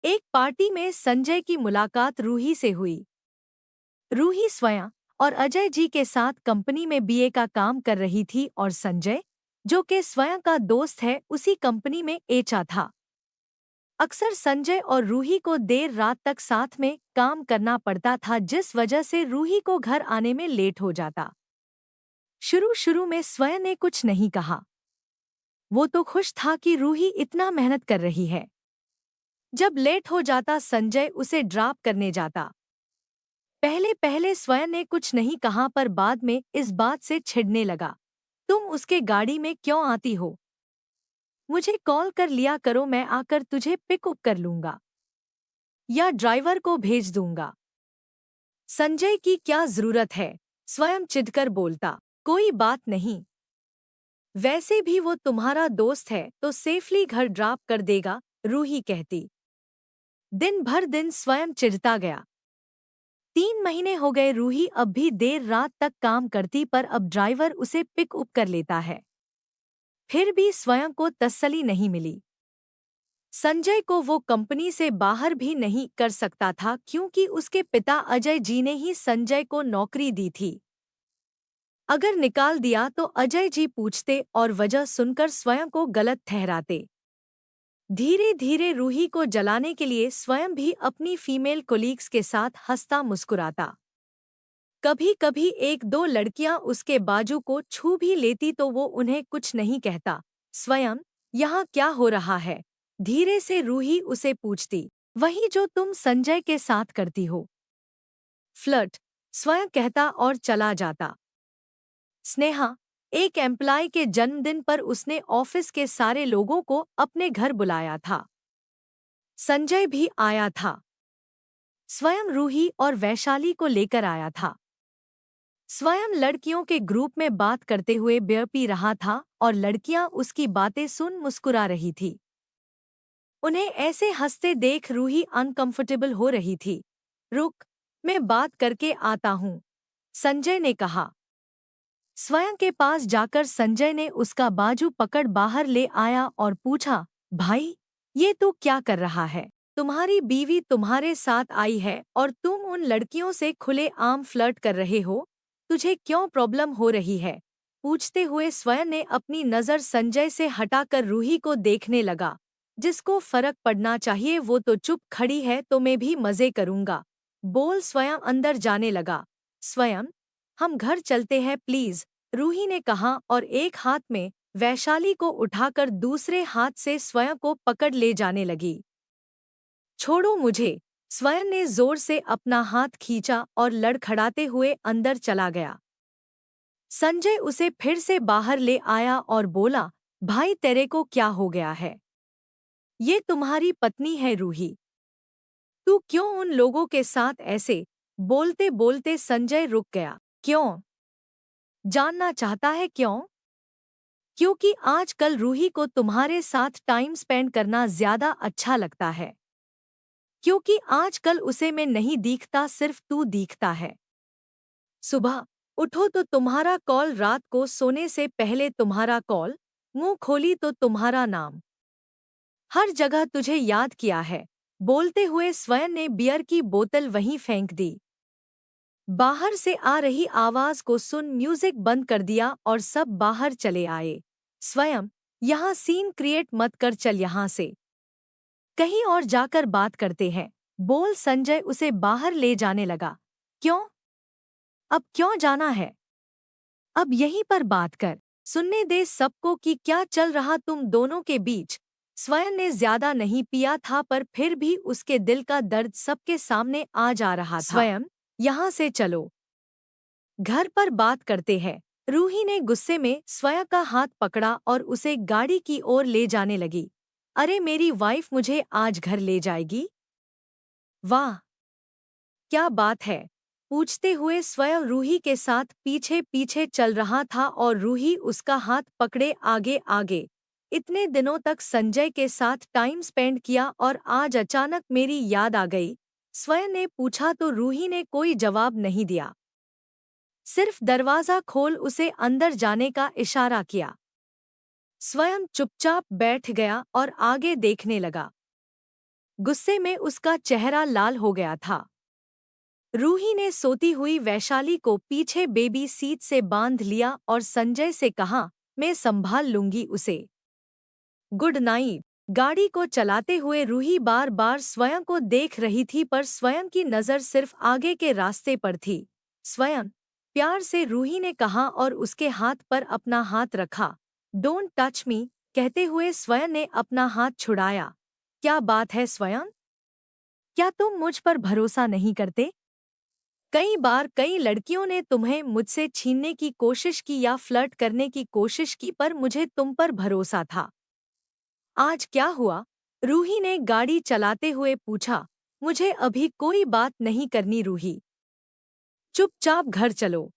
एक पार्टी में संजय की मुलाकात रूही से हुई। रूही स्वयं और अजय जी के साथ कंपनी में बीए का काम कर रही थी और संजय, जो कि स्वयं का दोस्त है, उसी कंपनी में एचआर था। अक्सर संजय और रूही को देर रात तक साथ में काम करना पड़ता था, जिस वजह से रूही को घर आने में लेट हो जाता। शुरू शुरू में स्वयं ने कुछ नहीं कहा। वो तो खुश था कि रूही इतना मेहनत कर रही है। जब लेट हो जाता संजय उसे ड्रॉप करने जाता। पहले पहले स्वयं ने कुछ नहीं कहा, पर बाद में इस बात से छिड़ने लगा। तुम उसके गाड़ी में क्यों आती हो? मुझे कॉल कर लिया करो, मैं आकर तुझे पिकअप कर लूंगा या ड्राइवर को भेज दूंगा। संजय की क्या जरूरत है? स्वयं चिढ़कर बोलता। कोई बात नहीं, वैसे भी वो तुम्हारा दोस्त है तो सेफली घर ड्रॉप कर देगा, रूही कहती। दिन भर दिन स्वयं चिढ़ता गया। 3 महीने हो गए, रूही अब भी देर रात तक काम करती, पर अब ड्राइवर उसे पिकअप कर लेता है। फिर भी स्वयं को तसल्ली नहीं मिली। संजय को वो कंपनी से बाहर भी नहीं कर सकता था, क्योंकि उसके पिता अजय जी ने ही संजय को नौकरी दी थी। अगर निकाल दिया तो अजय जी पूछते और वजह सुनकर स्वयं को गलत ठहराते। धीरे धीरे रूही को जलाने के लिए स्वयं भी अपनी फीमेल कोलीग्स के साथ हंसता मुस्कुराता। कभी कभी एक दो लड़कियां उसके बाजू को छू भी लेती तो वो उन्हें कुछ नहीं कहता। स्वयं, यहाँ क्या हो रहा है? धीरे से रूही उसे पूछती। वही जो तुम संजय के साथ करती हो, फ्लर्ट, स्वयं कहता और चला जाता। स्नेहा, एक एम्प्लॉय के जन्मदिन पर उसने ऑफिस के सारे लोगों को अपने घर बुलाया था। संजय भी आया था। स्वयं रूही और वैशाली को लेकर आया था। स्वयं लड़कियों के ग्रुप में बात करते हुए बियर पी रहा था और लड़कियां उसकी बातें सुन मुस्कुरा रही थी। उन्हें ऐसे हंसते देख रूही अनकंफर्टेबल हो रही थी। रुक, मैं बात करके आता हूँ, संजय ने कहा। स्वयं के पास जाकर संजय ने उसका बाजू पकड़ बाहर ले आया और पूछा, भाई, ये तू क्या कर रहा है? तुम्हारी बीवी तुम्हारे साथ आई है और तुम उन लड़कियों से खुलेआम फ्लर्ट कर रहे हो। तुझे क्यों प्रॉब्लम हो रही है? पूछते हुए स्वयं ने अपनी नज़र संजय से हटाकर रूही को देखने लगा। जिसको फर्क पड़ना चाहिए वो तो चुप खड़ी है, तो मैं भी मजे करूंगा, बोल स्वयं अंदर जाने लगा। स्वयं, हम घर चलते हैं प्लीज, रूही ने कहा और एक हाथ में वैशाली को उठाकर दूसरे हाथ से स्वयं को पकड़ ले जाने लगी। छोड़ो मुझे, स्वयं ने जोर से अपना हाथ खींचा और लड़खड़ाते हुए अंदर चला गया। संजय उसे फिर से बाहर ले आया और बोला, भाई तेरे को क्या हो गया है? ये तुम्हारी पत्नी है रूही, तू क्यों उन लोगों के साथ ऐसे? बोलते बोलते संजय रुक गया। क्यों? जानना चाहता है क्यों? क्योंकि आजकल रूही को तुम्हारे साथ टाइम स्पेंड करना ज्यादा अच्छा लगता है। क्योंकि आजकल उसे मैं नहीं दिखता, सिर्फ तू दिखता है। सुबह उठो तो तुम्हारा कॉल, रात को सोने से पहले तुम्हारा कॉल, मुंह खोली तो तुम्हारा नाम, हर जगह तुझे याद किया है। बोलते हुए स्वयं ने बियर की बोतल वहीं फेंक दी। बाहर से आ रही आवाज को सुन म्यूजिक बंद कर दिया और सब बाहर चले आए। स्वयं, यहाँ सीन क्रिएट मत कर, चल यहाँ से, कहीं और जाकर बात करते हैं, बोल संजय उसे बाहर ले जाने लगा। क्यों? अब क्यों जाना है? अब यहीं पर बात कर, सुनने दे सबको कि क्या चल रहा तुम दोनों के बीच। स्वयं ने ज्यादा नहीं पिया था, पर फिर भी उसके दिल का दर्द सबके सामने आ जा रहा था। स्वयं, यहाँ से चलो, घर पर बात करते हैं। रूही ने गुस्से में स्वयं का हाथ पकड़ा और उसे गाड़ी की ओर ले जाने लगी। अरे मेरी वाइफ मुझे आज घर ले जाएगी? वाह, क्या बात है? पूछते हुए स्वयं रूही के साथ पीछे पीछे चल रहा था और रूही उसका हाथ पकड़े आगे आगे। इतने दिनों तक संजय के साथ टाइम स्पेंड किया और आज अचानक मेरी याद आ गई, स्वयं ने पूछा तो रूही ने कोई जवाब नहीं दिया, सिर्फ दरवाजा खोल उसे अंदर जाने का इशारा किया। स्वयं चुपचाप बैठ गया और आगे देखने लगा। गुस्से में उसका चेहरा लाल हो गया था। रूही ने सोती हुई वैशाली को पीछे बेबी सीट से बांध लिया और संजय से कहा, मैं संभाल लूंगी उसे। Good night. गाड़ी को चलाते हुए रूही बार बार स्वयं को देख रही थी, पर स्वयं की नज़र सिर्फ आगे के रास्ते पर थी। स्वयं, प्यार से रूही ने कहा और उसके हाथ पर अपना हाथ रखा। डोंट टच मी, कहते हुए स्वयं ने अपना हाथ छुड़ाया। क्या बात है स्वयं? क्या तुम मुझ पर भरोसा नहीं करते? कई बार कई लड़कियों ने तुम्हें मुझसे छीनने की कोशिश की या फ्लर्ट करने की कोशिश की, पर मुझे तुम पर भरोसा था। आज क्या हुआ? रूही ने गाड़ी चलाते हुए पूछा। मुझे अभी कोई बात नहीं करनी रूही। चुपचाप घर चलो,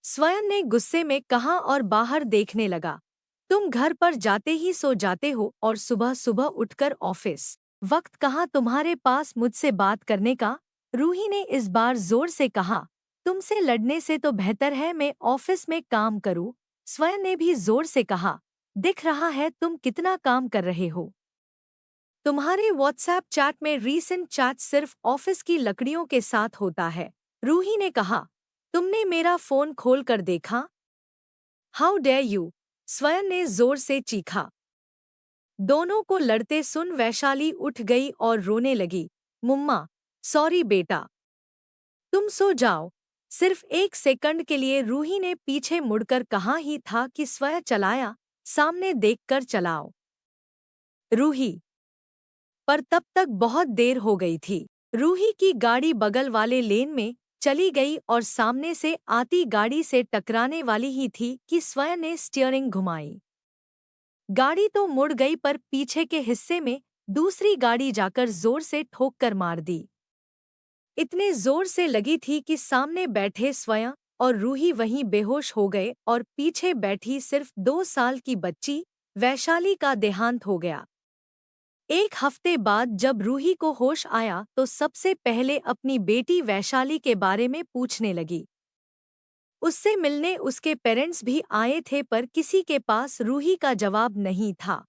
स्वयं ने गुस्से में कहा और बाहर देखने लगा। तुम घर पर जाते ही सो जाते हो और सुबह सुबह उठकर ऑफिस। वक्त कहाँ तुम्हारे पास मुझसे बात करने का? रूही ने इस बार जोर से कहा। तुमसे लड़ने से तो बेहतर है मैं ऑफिस में काम करूं। स्वयं ने भी जोर से कहा। दिख रहा है तुम कितना काम कर रहे हो। तुम्हारे व्हाट्सएप चैट में रीसेंट चैट सिर्फ ऑफिस की लकड़ियों के साथ होता है। रूही ने कहा। तुमने मेरा फोन खोल कर देखा? हाउ डेयर यू, स्वयं ने जोर से चीखा। दोनों को लड़ते सुन वैशाली उठ गई और रोने लगी। मुम्मा, सॉरी बेटा, तुम सो जाओ। सिर्फ एक सेकंड के लिए रूही ने पीछे मुड़कर कहा ही था कि स्वयं चलाया, सामने देखकर चलाओ। रूही, पर तब तक बहुत देर हो गई थी। रूही की गाड़ी बगल वाले लेन में चली गई और सामने से आती गाड़ी से टकराने वाली ही थी कि स्वयं ने स्टीयरिंग घुमाई। गाड़ी तो मुड़ गई, पर पीछे के हिस्से में दूसरी गाड़ी जाकर जोर से ठोक कर मार दी। इतने जोर से लगी थी कि सामने बैठे स्वयं और रूही वहीं बेहोश हो गए और पीछे बैठी सिर्फ 2 साल की बच्ची वैशाली का देहांत हो गया। एक हफ्ते बाद जब रूही को होश आया तो सबसे पहले अपनी बेटी वैशाली के बारे में पूछने लगी। उससे मिलने उसके पेरेंट्स भी आए थे, पर किसी के पास रूही का जवाब नहीं था।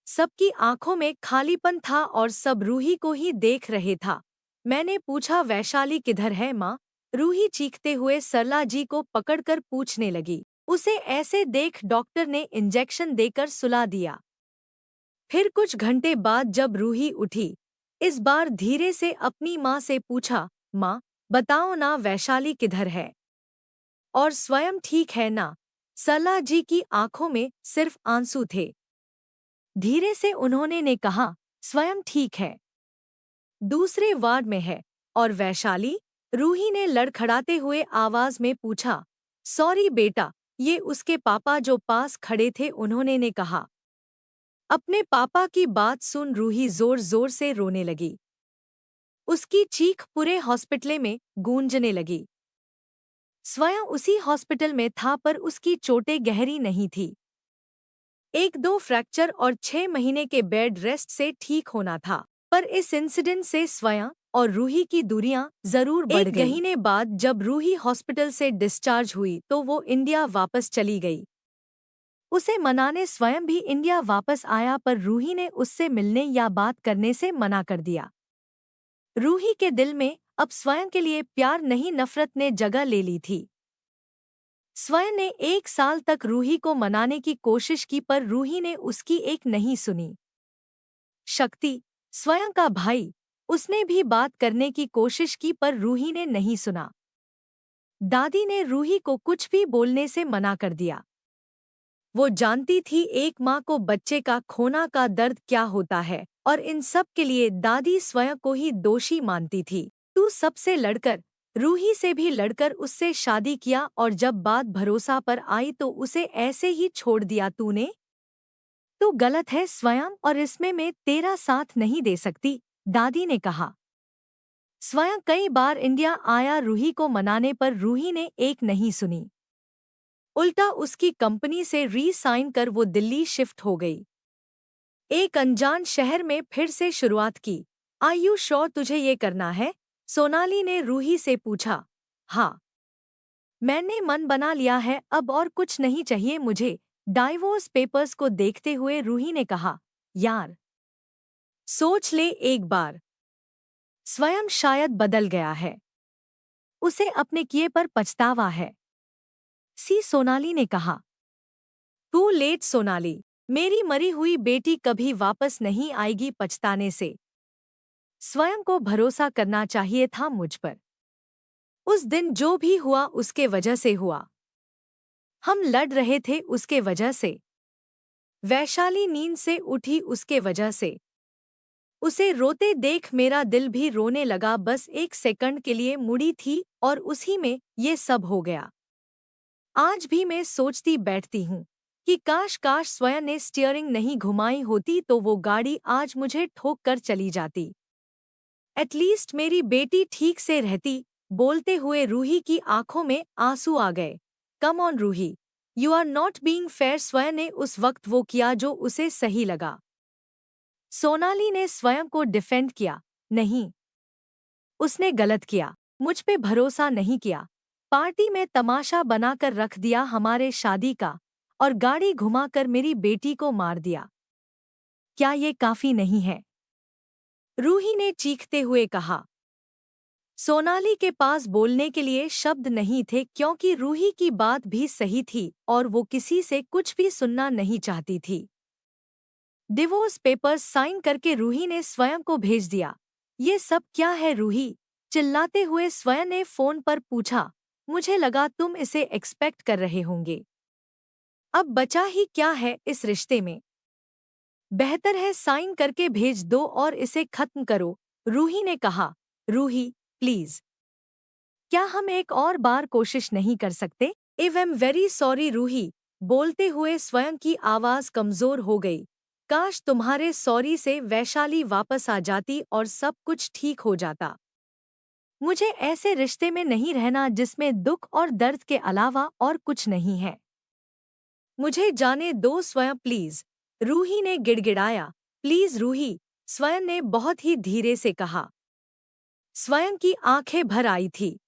सबकी आंखों में खालीपन था और सब रूही को ही देख रहे था। मैंने पूछा वैशाली किधर है माँ? रूही चीखते हुए सरला जी को पकड़कर पूछने लगी। उसे ऐसे देख डॉक्टर ने इंजेक्शन देकर सुला दिया। फिर कुछ घंटे बाद जब रूही उठी, इस बार धीरे से अपनी माँ से पूछा, माँ, बताओ ना वैशाली किधर है? और स्वयं ठीक है ना? सरला जी की आंखों में सिर्फ आंसू थे। धीरे से उन्होंने ने कहा, स्वयं ठीक है, दूसरे वार्ड में है। और वैशाली? रूही ने लड़खड़ाते हुए आवाज में पूछा। सॉरी बेटा, ये उसके पापा जो पास खड़े थे उन्होंने ने कहा। अपने पापा की बात सुन रूही जोर जोर से रोने लगी। उसकी चीख पूरे हॉस्पिटल में गूंजने लगी। स्वयं उसी हॉस्पिटल में था, पर उसकी चोटें गहरी नहीं थी। 1-2 फ्रैक्चर और 6 महीने के बेड रेस्ट से ठीक होना था। पर इस इंसिडेंट से स्वयं और रूही की दूरियां जरूर बढ़ गई। 1 महीने बाद जब रूही हॉस्पिटल से डिस्चार्ज हुई तो वो इंडिया वापस चली गई। उसे मनाने स्वयं भी इंडिया वापस आया, पर रूही ने उससे मिलने या बात करने से मना कर दिया। रूही के दिल में अब स्वयं के लिए प्यार नहीं नफरत ने जगह ले ली थी। स्वयं ने 1 साल तक रूही को मनाने की कोशिश की, पर रूही ने उसकी एक नहीं सुनी। शक्ति, स्वयं का भाई, उसने भी बात करने की कोशिश की, पर रूही ने नहीं सुना। दादी ने रूही को कुछ भी बोलने से मना कर दिया। वो जानती थी एक माँ को बच्चे का खोना का दर्द क्या होता है, और इन सब के लिए दादी स्वयं को ही दोषी मानती थी। तू सबसे लड़कर, रूही से भी लड़कर उससे शादी किया, और जब बात भरोसा पर आई तो उसे ऐसे ही छोड़ दिया तूने। तू गलत है स्वयं, और इसमें मैं तेरा साथ नहीं दे सकती, दादी ने कहा। स्वयं कई बार इंडिया आया रूही को मनाने, पर रूही ने एक नहीं सुनी। उल्टा उसकी कंपनी से री-साइन कर वो दिल्ली शिफ्ट हो गई। एक अनजान शहर में फिर से शुरुआत की। आर यू श्योर तुझे ये करना है? सोनाली ने रूही से पूछा। हाँ, मैंने मन बना लिया है, अब और कुछ नहीं चाहिए मुझे। डाइवोर्स पेपर्स को देखते हुए रूही ने कहा। यार, सोच ले एक बार। स्वयं शायद बदल गया है। उसे अपने किए पर पछतावा है। सी सोनाली ने कहा। Too late Sonali. मेरी मरी हुई बेटी कभी वापस नहीं आएगी पछताने से। स्वयं को भरोसा करना चाहिए था मुझ पर। उस दिन जो भी हुआ उसके वजह से हुआ। हम लड़ रहे थे उसके वजह से। वैशाली नींद से उठी उसके वजह से। उसे रोते देख मेरा दिल भी रोने लगा। बस एक सेकंड के लिए मुड़ी थी और उसी में ये सब हो गया। आज भी मैं सोचती बैठती हूँ कि काश काश स्वयं ने स्टीयरिंग नहीं घुमाई होती तो वो गाड़ी आज मुझे ठोक कर चली जाती। एटलीस्ट मेरी बेटी ठीक से रहती। बोलते हुए रूही की आंखों में आंसू आ गए। Come on Ruhi, you are not being fair. Swayam ने उस वक्त वो किया जो उसे सही लगा। सोनाली ने स्वयं को डिफेंड किया। नहीं, उसने गलत किया। मुझ पे भरोसा नहीं किया। पार्टी में तमाशा बनाकर रख दिया हमारे शादी का और गाड़ी घुमाकर मेरी बेटी को मार दिया। क्या ये काफी नहीं है? रूही ने चीखते हुए कहा। सोनाली के पास बोलने के लिए शब्द नहीं थे क्योंकि रूही की बात भी सही थी और वो किसी से कुछ भी सुनना नहीं चाहती थी। डिवोर्स पेपर्स साइन करके रूही ने स्वयं को भेज दिया। ये सब क्या है रूही? चिल्लाते हुए स्वयं ने फोन पर पूछा। मुझे लगा तुम इसे एक्सपेक्ट कर रहे होंगे। अब बचा ही क्या है इस रिश्ते में? बेहतर है साइन करके भेज दो और इसे खत्म करो, रूही ने कहा। रूही, प्लीज, क्या हम एक और बार कोशिश नहीं कर सकते? I am very sorry Ruhi. बोलते हुए स्वयं की आवाज कमजोर हो गई। काश तुम्हारे सॉरी से वैशाली वापस आ जाती और सब कुछ ठीक हो जाता। मुझे ऐसे रिश्ते में नहीं रहना जिसमें दुख और दर्द के अलावा और कुछ नहीं है। मुझे जाने दो स्वयं प्लीज, रूही ने गिड़गिड़ाया। प्लीज रूही, स्वयं ने बहुत ही धीरे से कहा। स्वयं की आंखें भर आई थी।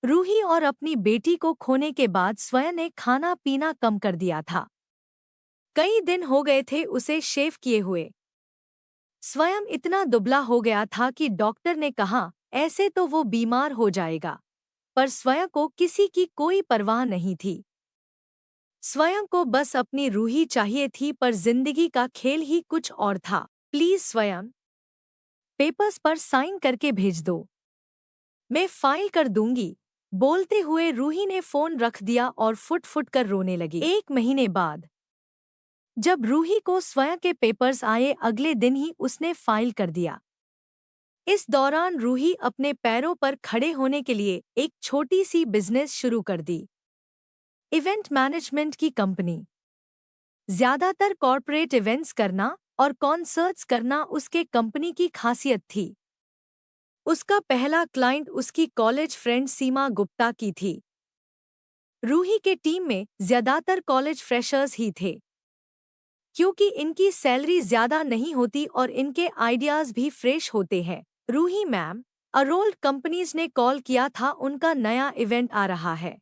रूही और अपनी बेटी को खोने के बाद स्वयं ने खाना पीना कम कर दिया था। कई दिन हो गए थे उसे शेव किए हुए। स्वयं इतना दुबला हो गया था कि डॉक्टर ने कहा ऐसे तो वो बीमार हो जाएगा, पर स्वयं को किसी की कोई परवाह नहीं थी। स्वयं को बस अपनी रूही चाहिए थी पर जिंदगी का खेल ही कुछ और था। प्लीज स्वयं, पेपर्स पर साइन करके भेज दो। मैं फाइल कर दूंगी। बोलते हुए रूही ने फोन रख दिया और फुट फुट कर रोने लगी। एक महीने बाद जब रूही को स्वयं के पेपर्स आए अगले दिन ही उसने फाइल कर दिया। इस दौरान रूही अपने पैरों पर खड़े होने के लिए एक छोटी सी बिजनेस शुरू कर दी। इवेंट मैनेजमेंट की कंपनी। ज्यादातर कॉर्पोरेट इवेंट्स करना और कॉन्सर्ट्स करना उसके कंपनी की खासियत थी। उसका पहला क्लाइंट उसकी कॉलेज फ्रेंड सीमा गुप्ता की थी। रूही के टीम में ज्यादातर कॉलेज फ्रेशर्स ही थे क्योंकि इनकी सैलरी ज्यादा नहीं होती और इनके आइडियाज भी फ्रेश होते हैं। रूही मैम, अरोल्ड कंपनीज ने कॉल किया था, उनका नया इवेंट आ रहा है।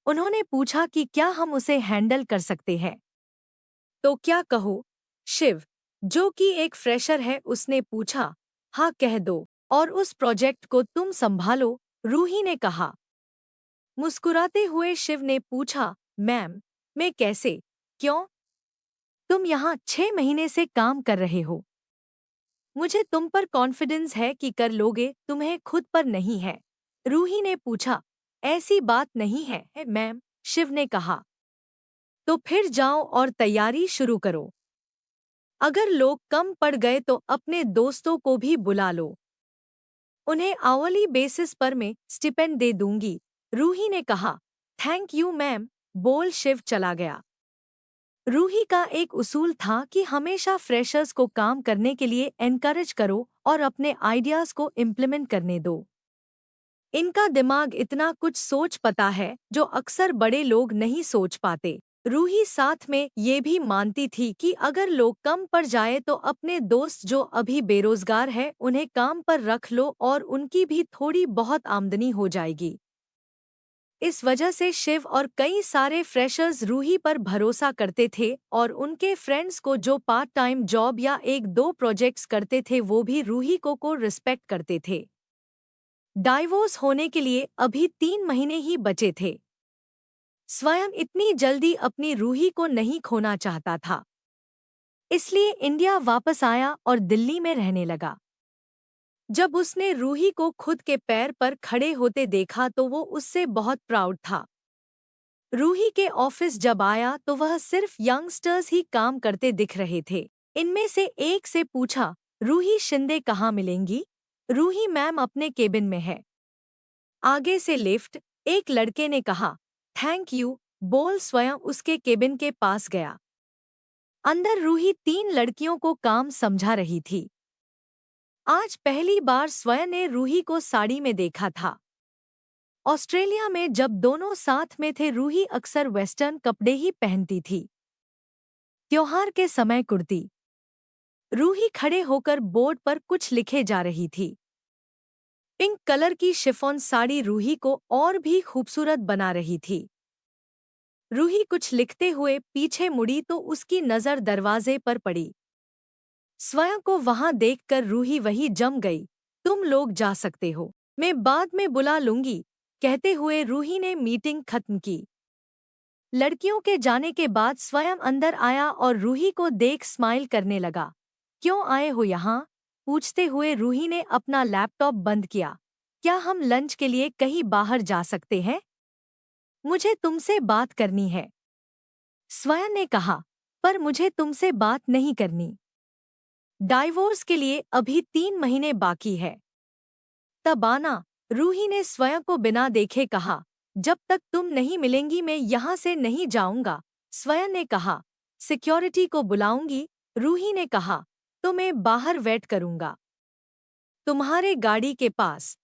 उन्होंने पूछा कि क्या हम उसे हैंडल कर सकते हैं। तो क्या कहो? शिव, जो कि एक फ्रेशर है, उसने पूछा। हाँ कह दो और उस प्रोजेक्ट को तुम संभालो, रूही ने कहा। मुस्कुराते हुए शिव ने पूछा, मैम, मैं कैसे? क्यों? तुम यहाँ 6 महीने से काम कर रहे हो। मुझे तुम पर कॉन्फिडेंस है कि कर लोगे, तुम्हें खुद पर नहीं है। रूही ने पूछा। ऐसी बात नहीं है मैम, शिव ने कहा। तो फिर जाओ और तैयारी शुरू करो। अगर लोग कम पड़ गए तो अपने दोस्तों को भी बुला लो। उन्हें आवली बेसिस पर मैं स्टिपेंड दे दूंगी, रूही ने कहा। थैंक यू मैम, बोल शिव चला गया। रूही का एक उसूल था कि हमेशा फ्रेशर्स को काम करने के लिए एनकरेज करो और अपने आइडियाज को इम्प्लीमेंट करने दो। इनका दिमाग इतना कुछ सोच पाता है जो अक्सर बड़े लोग नहीं सोच पाते। रूही साथ में ये भी मानती थी कि अगर लोग कम पड़ जाए तो अपने दोस्त जो अभी बेरोजगार है उन्हें काम पर रख लो और उनकी भी थोड़ी बहुत आमदनी हो जाएगी। इस वजह से शिव और कई सारे फ्रेशर्स रूही पर भरोसा करते थे और उनके फ्रेंड्स को जो पार्ट टाइम जॉब या एक दो प्रोजेक्ट्स करते थे वो भी रूही को रिस्पेक्ट करते थे। डाइवोर्स होने के लिए अभी 3 महीने ही बचे थे। स्वयं इतनी जल्दी अपनी रूही को नहीं खोना चाहता था, इसलिए इंडिया वापस आया और दिल्ली में रहने लगा। जब उसने रूही को खुद के पैर पर खड़े होते देखा तो वो उससे बहुत प्राउड था। रूही के ऑफिस जब आया तो वह सिर्फ यंगस्टर्स ही काम करते दिख रहे थे। इनमें से एक से पूछा, रूही शिंदे कहाँ मिलेंगी? रूही मैम अपने केबिन में है। आगे से लिफ्ट, एक लड़के ने कहा। थैंक यू, बोल स्वयं उसके केबिन के पास गया। अंदर रूही 3 लड़कियों को काम समझा रही थी। आज पहली बार स्वयं ने रूही को साड़ी में देखा था। ऑस्ट्रेलिया में जब दोनों साथ में थे रूही अक्सर वेस्टर्न कपड़े ही पहनती थी। त्योहार के समय कुर्ती। रूही खड़े होकर बोर्ड पर कुछ लिखे जा रही थी। पिंक कलर की शिफॉन साड़ी रूही को और भी खूबसूरत बना रही थी। रूही कुछ लिखते हुए पीछे मुड़ी तो उसकी नज़र दरवाजे पर पड़ी। स्वयं को वहां देखकर रूही वही जम गई। तुम लोग जा सकते हो, मैं बाद में बुला लूंगी, कहते हुए रूही ने मीटिंग खत्म की। लड़कियों के जाने के बाद स्वयं अंदर आया और रूही को देख स्माइल करने लगा। क्यों आए हो यहाँ? पूछते हुए रूही ने अपना लैपटॉप बंद किया। क्या हम लंच के लिए कहीं बाहर जा सकते हैं? मुझे तुमसे बात करनी है, स्वयं ने कहा। पर मुझे तुमसे बात नहीं करनी। डाइवोर्स के लिए अभी 3 महीने बाकी है। तब आना, रूही ने स्वयं को बिना देखे कहा। जब तक तुम नहीं मिलेंगी मैं यहाँ से नहीं जाऊंगा, स्वयं ने कहा। सिक्योरिटी को बुलाऊंगी, रूही ने कहा। तो मैं बाहर वेट करूंगा, तुम्हारे गाड़ी के पास।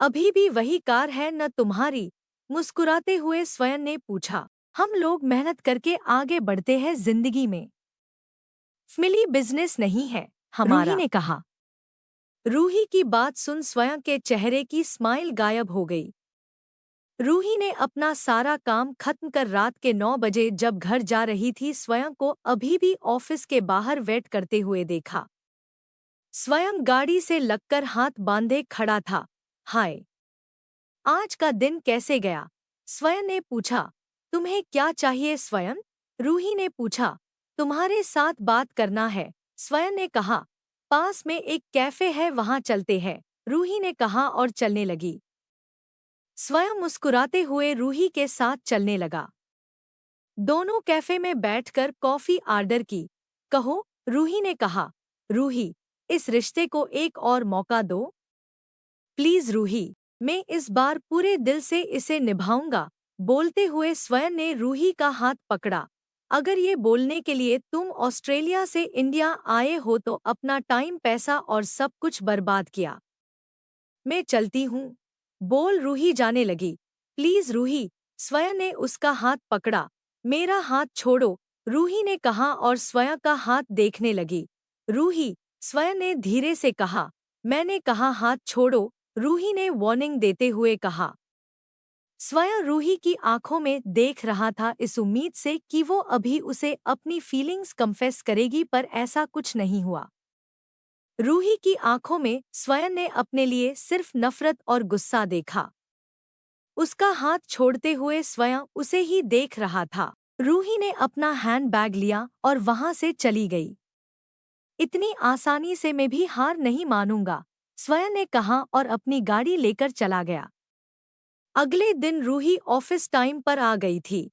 अभी भी वही कार है न तुम्हारी? मुस्कुराते हुए स्वयं ने पूछा। हम लोग मेहनत करके आगे बढ़ते हैं जिंदगी में, फैमिली बिजनेस नहीं है हमारा, रूही ने कहा। रूही की बात सुन स्वयं के चेहरे की स्माइल गायब हो गई। रूही ने अपना सारा काम खत्म कर रात के 9 बजे जब घर जा रही थी स्वयं को अभी भी ऑफिस के बाहर वेट करते हुए देखा। स्वयं गाड़ी से लगकर हाथ बांधे खड़ा था। हाय, आज का दिन कैसे गया? स्वयं ने पूछा। तुम्हें क्या चाहिए स्वयं? रूही ने पूछा। तुम्हारे साथ बात करना है, स्वयं ने कहा। पास में एक कैफे है वहां चलते हैं, रूही ने कहा और चलने लगी। स्वयं मुस्कुराते हुए रूही के साथ चलने लगा। दोनों कैफे में बैठकर कॉफी ऑर्डर की। कहो, रूही ने कहा। रूही, इस रिश्ते को एक और मौका दो प्लीज रूही, मैं इस बार पूरे दिल से इसे निभाऊंगा, बोलते हुए स्वयं ने रूही का हाथ पकड़ा। अगर ये बोलने के लिए तुम ऑस्ट्रेलिया से इंडिया आए हो तो अपना टाइम, पैसा और सब कुछ बर्बाद किया। मैं चलती हूँ, बोल रूही जाने लगी। प्लीज रूही, स्वयं ने उसका हाथ पकड़ा। मेरा हाथ छोड़ो, रूही ने कहा और स्वयं का हाथ देखने लगी। रूही, स्वयं ने धीरे से कहा। मैंने कहा हाथ छोड़ो, रूही ने वार्निंग देते हुए कहा। स्वयं रूही की आंखों में देख रहा था इस उम्मीद से कि वो अभी उसे अपनी फीलिंग्स कन्फेस करेगी, पर ऐसा कुछ नहीं हुआ। रूही की आंखों में स्वयं ने अपने लिए सिर्फ नफरत और गुस्सा देखा। उसका हाथ छोड़ते हुए स्वयं उसे ही देख रहा था। रूही ने अपना हैंडबैग लिया और वहां से चली गई। इतनी आसानी से मैं भी हार नहीं मानूंगा, स्वयं ने कहा और अपनी गाड़ी लेकर चला गया। अगले दिन रूही ऑफिस टाइम पर आ गई थी।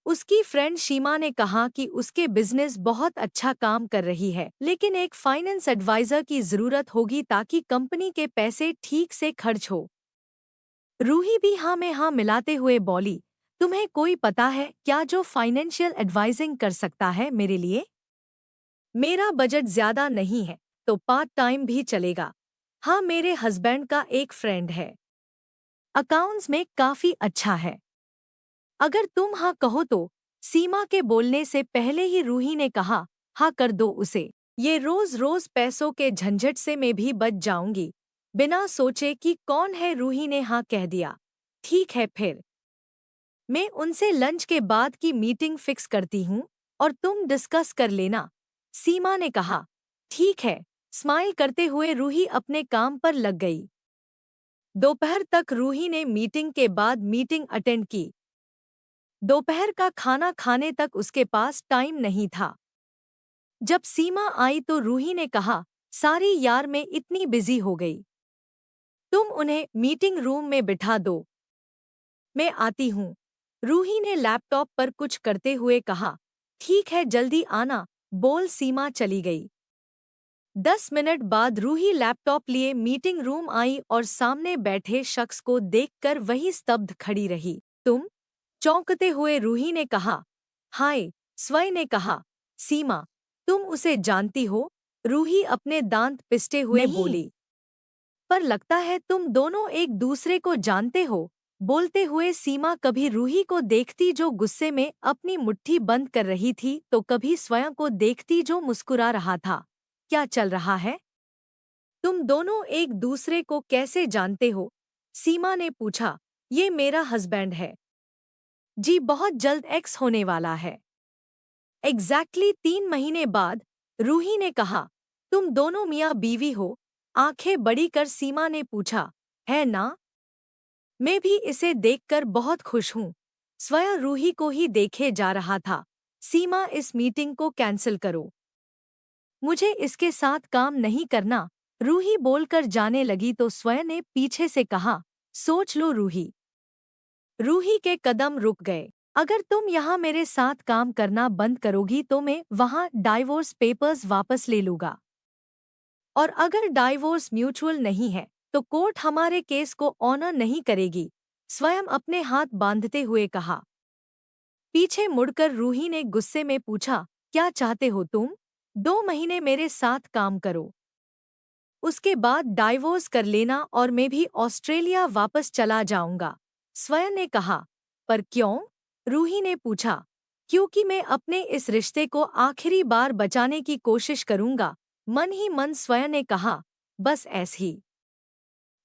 उसकी फ्रेंड शीमा ने कहा कि उसके बिजनेस बहुत अच्छा काम कर रही है, लेकिन एक फाइनेंस एडवाइजर की जरूरत होगी ताकि कंपनी के पैसे ठीक से खर्च हो। रूही भी हाँ में हाँ मिलाते हुए बोली, तुम्हें कोई पता है क्या जो फाइनेंशियल एडवाइजिंग कर सकता है मेरे लिए? मेरा बजट ज्यादा नहीं है, तो पार्ट टाइम भी चलेगा। हाँ, मेरे हस्बैंड का एक फ्रेंड है, अकाउंट्स में काफी अच्छा है। अगर तुम हाँ कहो तो। सीमा के बोलने से पहले ही रूही ने कहा, हाँ कर दो उसे। ये रोज रोज पैसों के झंझट से मैं भी बच जाऊंगी। बिना सोचे कि कौन है रूही ने हाँ कह दिया। ठीक है फिर। मैं उनसे लंच के बाद की मीटिंग फिक्स करती हूँ और तुम डिस्कस कर लेना, सीमा ने कहा। ठीक है, स्माइल करते हुए रूही अपने काम पर लग गई। दोपहर तक रूही ने मीटिंग के बाद मीटिंग अटेंड की। दोपहर का खाना खाने तक उसके पास टाइम नहीं था। जब सीमा आई तो रूही ने कहा, सारी यार मैं इतनी बिजी हो गई। तुम उन्हें मीटिंग रूम में बिठा दो, मैं आती हूँ। रूही ने लैपटॉप पर कुछ करते हुए कहा। ठीक है, जल्दी आना, बोल सीमा चली गई। 10 मिनट बाद रूही लैपटॉप लिए मीटिंग रूम आई और सामने बैठे शख्स को देखकर वही स्तब्ध खड़ी रही। तुम? चौंकते हुए रूही ने कहा। हाय, स्वय ने कहा। सीमा, तुम उसे जानती हो? रूही अपने दांत पिसते हुए नहीं। बोली। पर लगता है तुम दोनों एक दूसरे को जानते हो। बोलते हुए सीमा कभी रूही को देखती जो गुस्से में अपनी मुट्ठी बंद कर रही थी तो कभी स्वयं को देखती जो मुस्कुरा रहा था। क्या चल रहा है? तुम दोनों एक दूसरे को कैसे जानते हो? सीमा ने पूछा। ये मेरा हस्बैंड है जी, बहुत जल्द एक्स होने वाला है। एग्जैक्टली 3 महीने बाद, रूही ने कहा। तुम दोनों मियाँ बीवी हो? आंखें बड़ी कर सीमा ने पूछा। है ना? मैं भी इसे देखकर बहुत खुश हूँ। स्वयं रूही को ही देखे जा रहा था। सीमा, इस मीटिंग को कैंसिल करो, मुझे इसके साथ काम नहीं करना। रूही बोलकर जाने लगी तो स्वयं ने पीछे से कहा। सोच लो रूही। रूही के कदम रुक गए। अगर तुम यहाँ मेरे साथ काम करना बंद करोगी तो मैं वहाँ डाइवोर्स पेपर्स वापस ले लूँगा। और अगर डाइवोर्स म्यूचुअल नहीं है तो कोर्ट हमारे केस को ऑनर नहीं करेगी, स्वयं अपने हाथ बांधते हुए कहा। पीछे मुड़कर रूही ने गुस्से में पूछा, क्या चाहते हो तुम? 2 महीने मेरे साथ काम करो, उसके बाद डाइवोर्स कर लेना और मैं भी ऑस्ट्रेलिया वापस चला जाऊंगा, स्वयं ने कहा। पर क्यों? रूही ने पूछा। क्योंकि मैं अपने इस रिश्ते को आखिरी बार बचाने की कोशिश करूंगा, मन ही मन स्वयं ने कहा। बस ऐसे ही।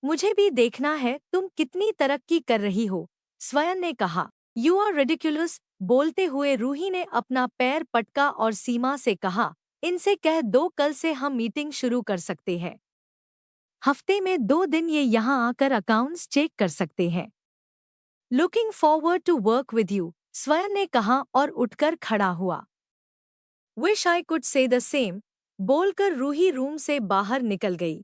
मुझे भी देखना है तुम कितनी तरक्की कर रही हो, स्वयं ने कहा। You are ridiculous. बोलते हुए रूही ने अपना पैर पटका और सीमा से कहा। इनसे कह दो कल से हम मीटिंग शुरू कर सकते हैं। हफ्ते में 2 दिन ये यहाँ आकर अकाउंट्स चेक कर सकते हैं। Looking forward to work with you, Swayam ने कहा और उठकर खड़ा हुआ। Wish I could say the same, बोलकर रूही रूम से बाहर निकल गई।